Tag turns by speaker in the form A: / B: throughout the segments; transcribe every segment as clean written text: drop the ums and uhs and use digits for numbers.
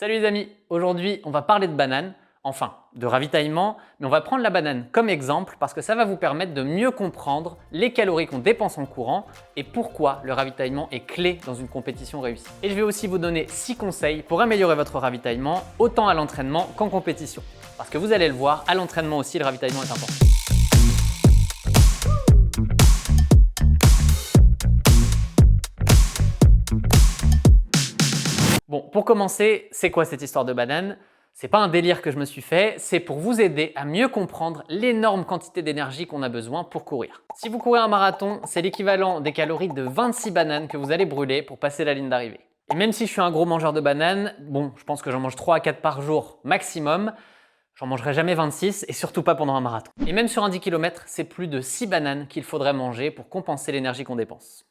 A: Salut les amis, aujourd'hui on va parler de banane, enfin de ravitaillement, mais on va prendre la banane comme exemple parce que ça va vous permettre de mieux comprendre les calories qu'on dépense en courant et pourquoi le ravitaillement est clé dans une compétition réussie. Et je vais aussi vous donner 6 conseils pour améliorer votre ravitaillement autant à l'entraînement qu'en compétition. Parce que vous allez le voir, à l'entraînement aussi le ravitaillement est important. Bon, pour commencer, c'est quoi cette histoire de banane? C'est pas un délire que je me suis fait, c'est pour vous aider à mieux comprendre l'énorme quantité d'énergie qu'on a besoin pour courir. Si vous courez un marathon, c'est l'équivalent des calories de 26 bananes que vous allez brûler pour passer la ligne d'arrivée. Et même si je suis un gros mangeur de bananes, bon, je pense que j'en mange 3 à 4 par jour maximum, j'en mangerai jamais 26 et surtout pas pendant un marathon. Et même sur un 10 km, c'est plus de 6 bananes qu'il faudrait manger pour compenser l'énergie qu'on dépense.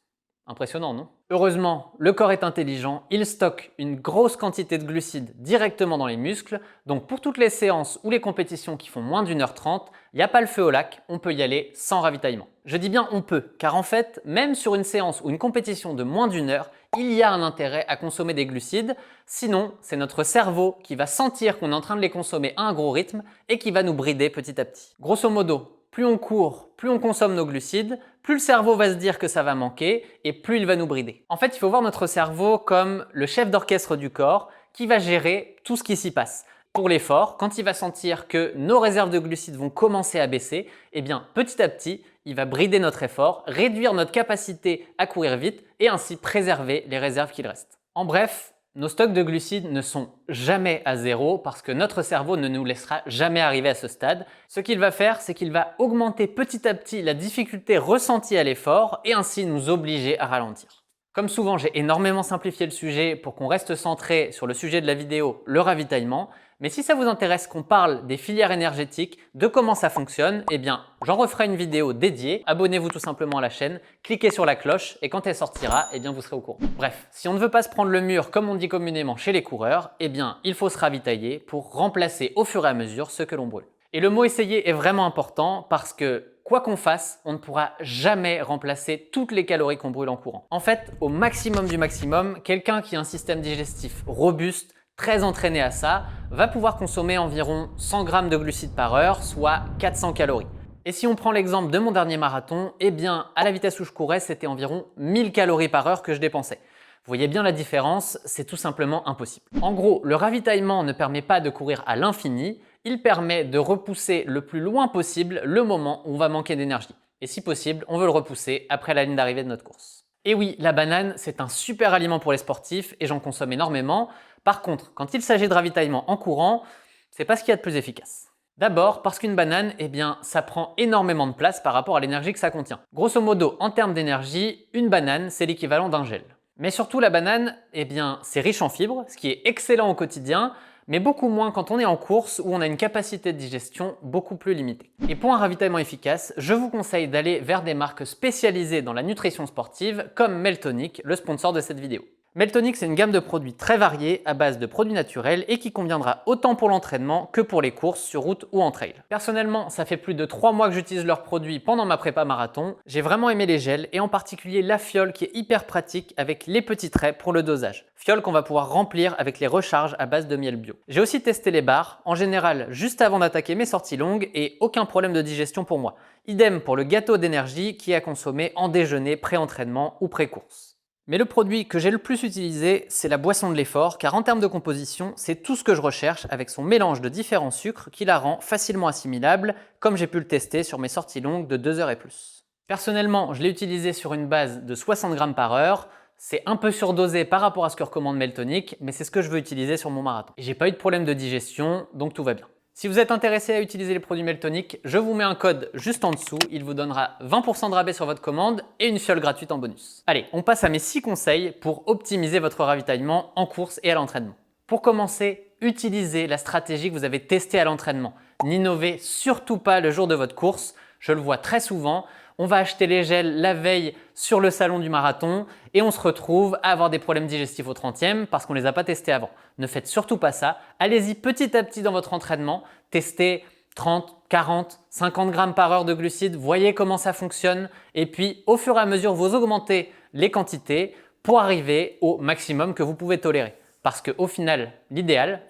A: Impressionnant, non? Heureusement, le corps est intelligent, il stocke une grosse quantité de glucides directement dans les muscles, donc pour toutes les séances ou les compétitions qui font moins d'1h30, il n'y a pas le feu au lac, on peut y aller sans ravitaillement. Je dis bien on peut, car en fait, même sur une séance ou une compétition de moins d'1 heure, il y a un intérêt à consommer des glucides, sinon c'est notre cerveau qui va sentir qu'on est en train de les consommer à un gros rythme et qui va nous brider petit à petit. Grosso modo, plus on court, plus on consomme nos glucides, plus le cerveau va se dire que ça va manquer et plus il va nous brider. En fait, il faut voir notre cerveau comme le chef d'orchestre du corps qui va gérer tout ce qui s'y passe. Pour l'effort, quand il va sentir que nos réserves de glucides vont commencer à baisser, eh bien petit à petit, il va brider notre effort, réduire notre capacité à courir vite et ainsi préserver les réserves qu'il reste. En bref, nos stocks de glucides ne sont jamais à zéro parce que notre cerveau ne nous laissera jamais arriver à ce stade. Ce qu'il va faire, c'est qu'il va augmenter petit à petit la difficulté ressentie à l'effort et ainsi nous obliger à ralentir. Comme souvent, j'ai énormément simplifié le sujet pour qu'on reste centré sur le sujet de la vidéo, le ravitaillement. Mais si ça vous intéresse qu'on parle des filières énergétiques, de comment ça fonctionne, eh bien, j'en referai une vidéo dédiée. Abonnez-vous tout simplement à la chaîne, cliquez sur la cloche et quand elle sortira, eh bien, vous serez au courant. Bref, si on ne veut pas se prendre le mur comme on dit communément chez les coureurs, eh bien, il faut se ravitailler pour remplacer au fur et à mesure ce que l'on brûle. Et le mot essayer est vraiment important parce que quoi qu'on fasse, on ne pourra jamais remplacer toutes les calories qu'on brûle en courant. En fait, au maximum du maximum, quelqu'un qui a un système digestif robuste, très entraîné à ça, va pouvoir consommer environ 100 grammes de glucides par heure, soit 400 calories. Et si on prend l'exemple de mon dernier marathon, eh bien, à la vitesse où je courais, c'était environ 1000 calories par heure que je dépensais. Vous voyez bien la différence, c'est tout simplement impossible. En gros, le ravitaillement ne permet pas de courir à l'infini, il permet de repousser le plus loin possible le moment où on va manquer d'énergie. Et si possible, on veut le repousser après la ligne d'arrivée de notre course. Et oui, la banane, c'est un super aliment pour les sportifs et j'en consomme énormément. Par contre, quand il s'agit de ravitaillement en courant, c'est pas ce qu'il y a de plus efficace. D'abord parce qu'une banane, eh bien, ça prend énormément de place par rapport à l'énergie que ça contient. Grosso modo, en termes d'énergie, une banane, c'est l'équivalent d'un gel. Mais surtout, la banane, eh bien, c'est riche en fibres, ce qui est excellent au quotidien, mais beaucoup moins quand on est en course où on a une capacité de digestion beaucoup plus limitée. Et pour un ravitaillement efficace, je vous conseille d'aller vers des marques spécialisées dans la nutrition sportive comme Meltonic, le sponsor de cette vidéo. Meltonic, c'est une gamme de produits très variés à base de produits naturels et qui conviendra autant pour l'entraînement que pour les courses sur route ou en trail. Personnellement, ça fait plus de 3 mois que j'utilise leurs produits pendant ma prépa marathon. J'ai vraiment aimé les gels et en particulier la fiole qui est hyper pratique avec les petits traits pour le dosage. Fiole qu'on va pouvoir remplir avec les recharges à base de miel bio. J'ai aussi testé les barres, en général juste avant d'attaquer mes sorties longues et aucun problème de digestion pour moi. Idem pour le gâteau d'énergie qui est à consommer en déjeuner, pré-entraînement ou pré-course. Mais le produit que j'ai le plus utilisé, c'est la boisson de l'effort, car en termes de composition, c'est tout ce que je recherche avec son mélange de différents sucres qui la rend facilement assimilable, comme j'ai pu le tester sur mes sorties longues de 2 heures et plus. Personnellement, je l'ai utilisé sur une base de 60 grammes par heure. C'est un peu surdosé par rapport à ce que recommande Meltonic, mais c'est ce que je veux utiliser sur mon marathon. Et j'ai pas eu de problème de digestion, donc tout va bien. Si vous êtes intéressé à utiliser les produits Meltonic, je vous mets un code juste en dessous, il vous donnera 20% de rabais sur votre commande et une fiole gratuite en bonus. Allez, on passe à mes 6 conseils pour optimiser votre ravitaillement en course et à l'entraînement. Pour commencer, utilisez la stratégie que vous avez testée à l'entraînement. N'innovez surtout pas le jour de votre course, je le vois très souvent. On va acheter les gels la veille sur le salon du marathon et on se retrouve à avoir des problèmes digestifs au 30e parce qu'on ne les a pas testés avant. Ne faites surtout pas ça. Allez-y petit à petit dans votre entraînement. Testez 30, 40, 50 grammes par heure de glucides. Voyez comment ça fonctionne. Et puis, au fur et à mesure, vous augmentez les quantités pour arriver au maximum que vous pouvez tolérer. Parce qu'au final, l'idéal,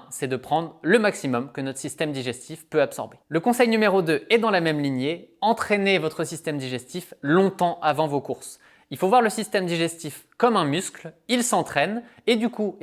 A: c'est de prendre le maximum que notre système digestif peut absorber. Le conseil numéro 2 est dans la même lignée, entraînez votre système digestif longtemps avant vos courses. Il faut voir le système digestif comme un muscle, il s'entraîne et du coup,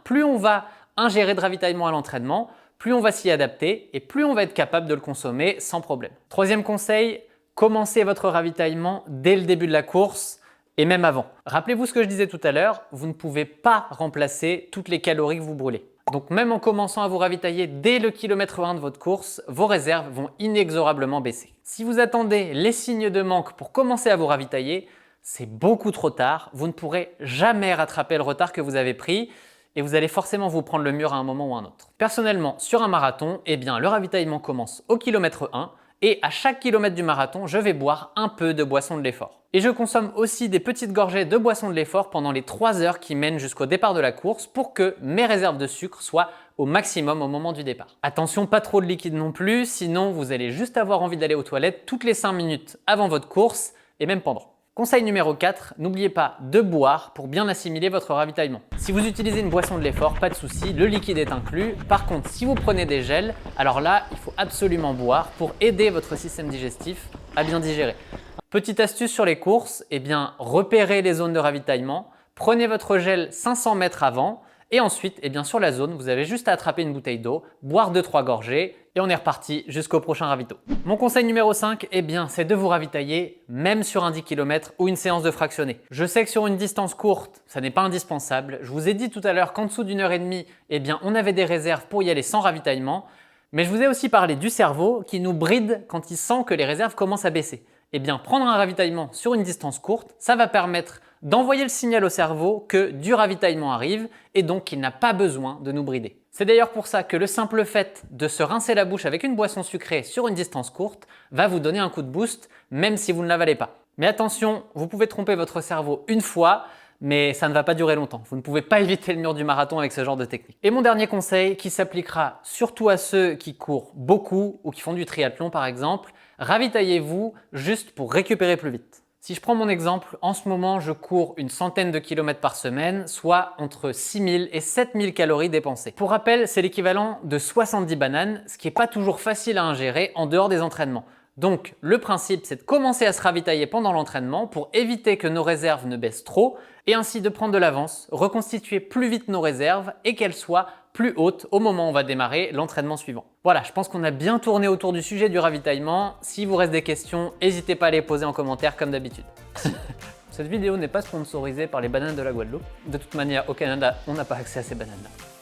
A: plus on va ingérer de ravitaillement à l'entraînement, plus on va s'y adapter et plus on va être capable de le consommer sans problème. Troisième conseil, commencez votre ravitaillement dès le début de la course et même avant. Rappelez-vous ce que je disais tout à l'heure, vous ne pouvez pas remplacer toutes les calories que vous brûlez. Donc même en commençant à vous ravitailler dès le kilomètre 1 de votre course, vos réserves vont inexorablement baisser. Si vous attendez les signes de manque pour commencer à vous ravitailler, c'est beaucoup trop tard, vous ne pourrez jamais rattraper le retard que vous avez pris et vous allez forcément vous prendre le mur à un moment ou à un autre. Personnellement, sur un marathon, le ravitaillement commence au kilomètre 1 et à chaque kilomètre du marathon, je vais boire un peu de boisson de l'effort. Et je consomme aussi des petites gorgées de boisson de l'effort pendant les 3 heures qui mènent jusqu'au départ de la course pour que mes réserves de sucre soient au maximum au moment du départ. Attention, pas trop de liquide non plus, sinon vous allez juste avoir envie d'aller aux toilettes toutes les 5 minutes avant votre course et même pendant. Conseil numéro 4, n'oubliez pas de boire pour bien assimiler votre ravitaillement. Si vous utilisez une boisson de l'effort, pas de souci, le liquide est inclus. Par contre, si vous prenez des gels, alors là, il faut absolument boire pour aider votre système digestif à bien digérer. Petite astuce sur les courses, repérez les zones de ravitaillement, prenez votre gel 500 mètres avant et ensuite, sur la zone, vous avez juste à attraper une bouteille d'eau, boire 2-3 gorgées et on est reparti jusqu'au prochain ravito. Mon conseil numéro 5, c'est de vous ravitailler même sur un 10 km ou une séance de fractionné. Je sais que sur une distance courte, ça n'est pas indispensable. Je vous ai dit tout à l'heure qu'en dessous d'une heure et demie, on avait des réserves pour y aller sans ravitaillement. Mais je vous ai aussi parlé du cerveau qui nous bride quand il sent que les réserves commencent à baisser. Prendre un ravitaillement sur une distance courte, ça va permettre d'envoyer le signal au cerveau que du ravitaillement arrive et donc qu'il n'a pas besoin de nous brider. C'est d'ailleurs pour ça que le simple fait de se rincer la bouche avec une boisson sucrée sur une distance courte va vous donner un coup de boost même si vous ne l'avalez pas. Mais attention, vous pouvez tromper votre cerveau une fois, mais ça ne va pas durer longtemps. Vous ne pouvez pas éviter le mur du marathon avec ce genre de technique. Et mon dernier conseil qui s'appliquera surtout à ceux qui courent beaucoup ou qui font du triathlon par exemple, ravitaillez-vous juste pour récupérer plus vite. Si je prends mon exemple, en ce moment, je cours une centaine de kilomètres par semaine, soit entre 6000 et 7000 calories dépensées. Pour rappel, c'est l'équivalent de 70 bananes, ce qui n'est pas toujours facile à ingérer en dehors des entraînements. Donc, le principe, c'est de commencer à se ravitailler pendant l'entraînement pour éviter que nos réserves ne baissent trop et ainsi de prendre de l'avance, reconstituer plus vite nos réserves et qu'elles soient plus hautes au moment où on va démarrer l'entraînement suivant. Voilà, je pense qu'on a bien tourné autour du sujet du ravitaillement. Si vous reste des questions, n'hésitez pas à les poser en commentaire comme d'habitude. Cette vidéo n'est pas sponsorisée par les bananes de la Guadeloupe. De toute manière, au Canada, on n'a pas accès à ces bananes-là.